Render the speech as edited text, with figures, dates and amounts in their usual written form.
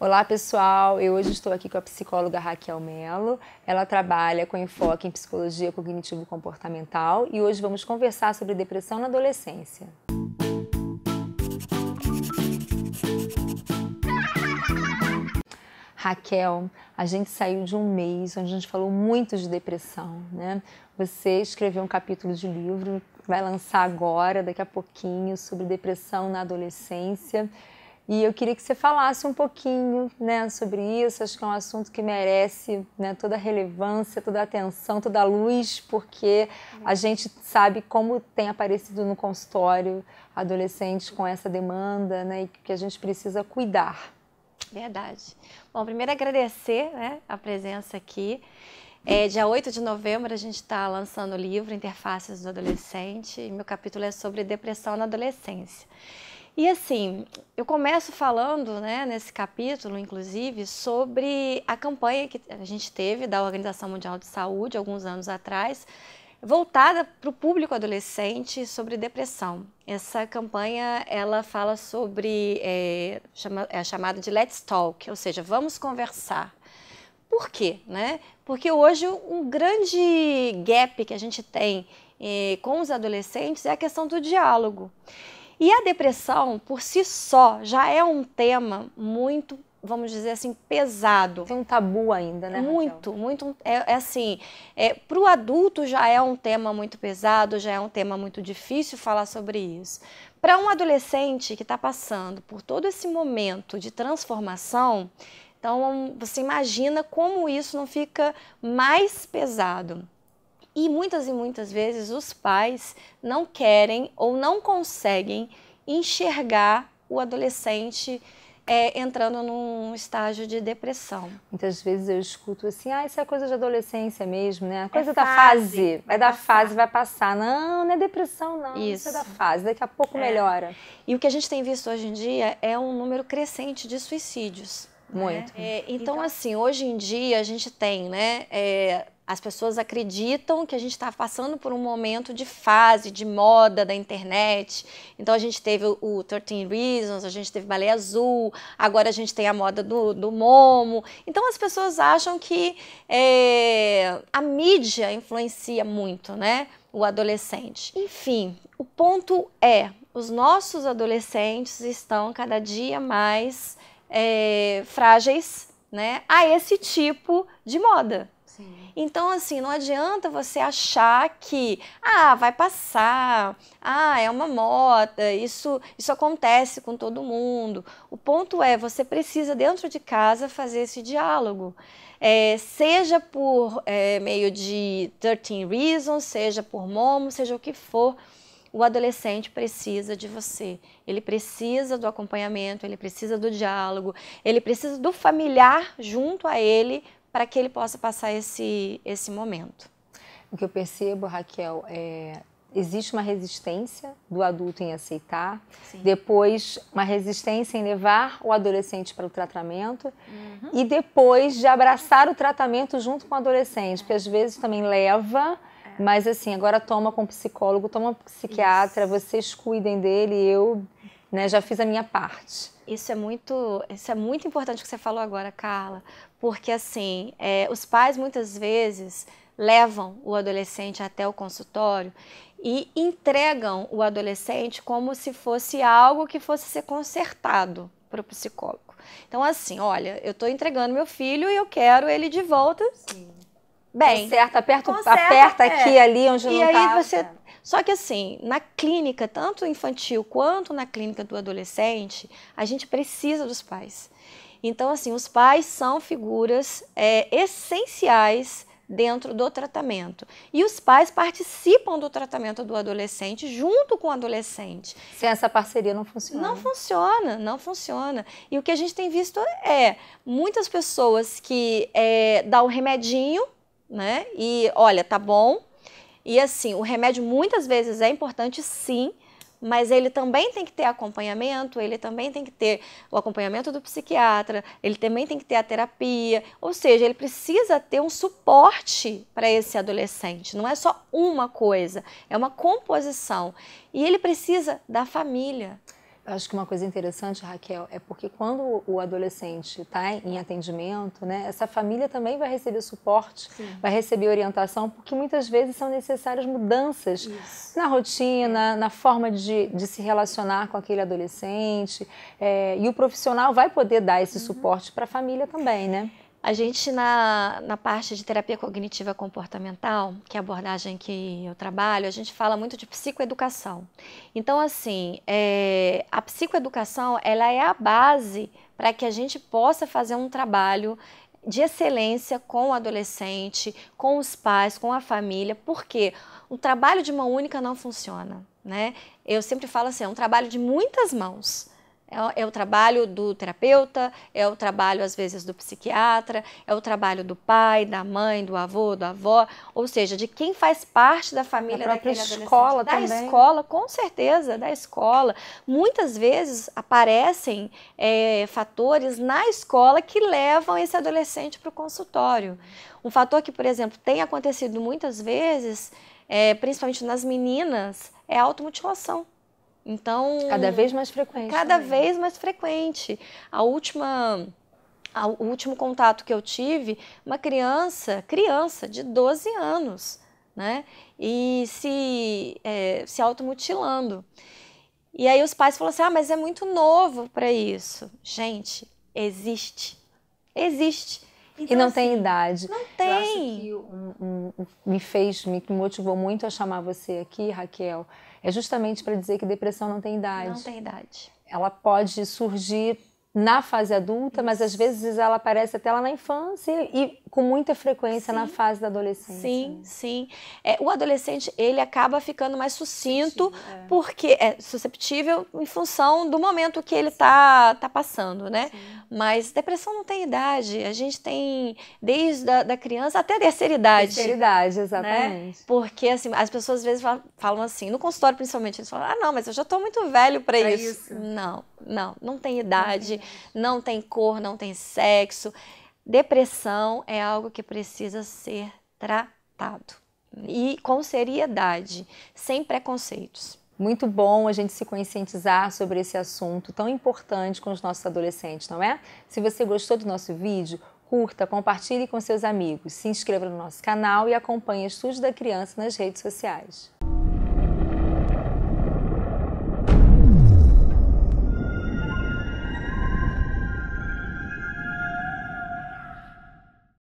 Olá pessoal, eu hoje estou aqui com a psicóloga Raquel Mello. Ela trabalha com enfoque em psicologia cognitivo-comportamental e hoje vamos conversar sobre depressão na adolescência. Raquel, a gente saiu de um mês onde a gente falou muito de depressão, né? Você escreveu um capítulo de livro, vai lançar agora, daqui a pouquinho, sobre depressão na adolescência. E eu queria que você falasse um pouquinho, né, sobre isso. Acho que é um assunto que merece, né, toda a relevância, toda a atenção, toda a luz, porque a gente sabe como tem aparecido no consultório adolescentes com essa demanda, né, e que a gente precisa cuidar. Verdade. Bom, primeiro agradecer, né, a presença aqui. Dia 8 de novembro a gente está lançando o livro Interfaces do Adolescente e meu capítulo é sobre depressão na adolescência. E assim, eu começo falando, né, nesse capítulo, inclusive, sobre a campanha que a gente teve da Organização Mundial de Saúde, alguns anos atrás, voltada para o público adolescente sobre depressão. Essa campanha, ela fala sobre, é chamada de Let's Talk, ou seja, vamos conversar. Por quê, né? Porque hoje um grande gap que a gente tem com os adolescentes é a questão do diálogo. E a depressão, por si só, já é um tema muito, vamos dizer assim, pesado. Tem um tabu ainda, né, Raquel? Muito. Para o adulto já é um tema muito pesado, já é um tema muito difícil falar sobre isso. Para um adolescente que está passando por todo esse momento de transformação, então você imagina como isso não fica mais pesado. E muitas vezes os pais não querem ou não conseguem enxergar o adolescente entrando num estágio de depressão. Muitas vezes eu escuto assim, isso é coisa de adolescência mesmo, né? Coisa da fase, vai da fase, vai passar. Não é depressão não, isso é da fase, daqui a pouco melhora. E o que a gente tem visto hoje em dia é um número crescente de suicídios. Muito. Então, assim, hoje em dia a gente tem, né, as pessoas acreditam que a gente está passando por um momento de fase, de moda da internet. Então, a gente teve o 13 Reasons, a gente teve Baleia Azul, agora a gente tem a moda do Momo. Então, as pessoas acham que a mídia influencia muito, né, o adolescente. Enfim, o ponto é, os nossos adolescentes estão cada dia mais frágeis, né, a esse tipo de moda. Sim. Então, assim, não adianta você achar que, vai passar, é uma moda, isso acontece com todo mundo. O ponto é, você precisa, dentro de casa, fazer esse diálogo. Seja por meio de 13 Reasons, seja por Momo, seja o que for, o adolescente precisa de você. Ele precisa do acompanhamento, ele precisa do diálogo, ele precisa do familiar junto a ele para que ele possa passar esse momento. O que eu percebo, Raquel, existe uma resistência do adulto em aceitar, depois uma resistência em levar o adolescente para o tratamento e depois de abraçar o tratamento junto com o adolescente, porque às vezes também leva, mas assim, agora toma com psicólogo, toma com psiquiatra, vocês cuidem dele, eu já fiz a minha parte. Isso é muito importante que você falou agora, Carla, porque assim, os pais muitas vezes levam o adolescente até o consultório e entregam o adolescente como se fosse algo que fosse ser consertado para o psicólogo. Então assim, olha, eu estou entregando meu filho e eu quero ele de volta. Sim. Bem, aperta aqui, ali, onde não tá. Só que assim, na clínica, tanto infantil quanto na clínica do adolescente, a gente precisa dos pais. Então, assim, os pais são figuras essenciais dentro do tratamento. E os pais participam do tratamento do adolescente junto com o adolescente. Sem essa parceria não funciona. Não funciona. E o que a gente tem visto muitas pessoas que dão um remedinho, né? E olha, tá bom. E assim, o remédio muitas vezes é importante sim, mas ele também tem que ter acompanhamento, ele também tem que ter o acompanhamento do psiquiatra, ele também tem que ter a terapia, ou seja, ele precisa ter um suporte para esse adolescente, não é só uma coisa, é uma composição. E ele precisa da família. Eu acho que uma coisa interessante, Raquel, é porque quando o adolescente está em atendimento, né, essa família também vai receber suporte, vai receber orientação, porque muitas vezes são necessárias mudanças na rotina, na forma de se relacionar com aquele adolescente, e o profissional vai poder dar esse suporte para a família também, né? A gente, na parte de terapia cognitiva comportamental, que é a abordagem que eu trabalho, a gente fala muito de psicoeducação. Então, assim, a psicoeducação, ela é a base para que a gente possa fazer um trabalho de excelência com o adolescente, com os pais, com a família, porque o trabalho de mão única não funciona, né? Eu sempre falo assim, é um trabalho de muitas mãos. É o trabalho do terapeuta, é o trabalho, às vezes, do psiquiatra, é o trabalho do pai, da mãe, do avô, da avó, ou seja, de quem faz parte da família daquele adolescente. Escola da também. escola, com certeza, da escola. Muitas vezes aparecem fatores na escola que levam esse adolescente para o consultório. Um fator que, por exemplo, tem acontecido muitas vezes, principalmente nas meninas, é a automutilação. Então, cada vez mais frequente. Cada vez mais frequente. O último contato que eu tive, uma criança de 12 anos, né? E se automutilando. E aí os pais falaram assim, mas é muito novo para isso. Gente, existe. Então, e não tem idade. Não tem. Eu acho que me motivou muito a chamar você aqui, Raquel, é justamente para dizer que depressão não tem idade. Não tem idade. Ela pode surgir na fase adulta, mas às vezes ela aparece até lá na infância e com muita frequência na fase da adolescência. Sim. O adolescente, ele acaba ficando mais sucinto, porque é susceptível em função do momento que ele tá passando, né? Sim. Mas depressão não tem idade. A gente tem desde da criança até a terceira idade. Terceira idade, exatamente. Né? Porque assim, as pessoas às vezes falam assim, no consultório principalmente, eles falam, não, mas eu já tô muito velho para isso. Não tem idade, não tem cor, não tem sexo. Depressão é algo que precisa ser tratado e com seriedade, sem preconceitos. Muito bom a gente se conscientizar sobre esse assunto tão importante com os nossos adolescentes, não é? Se você gostou do nosso vídeo, curta, compartilhe com seus amigos, se inscreva no nosso canal e acompanhe Estúdio da Criança nas redes sociais.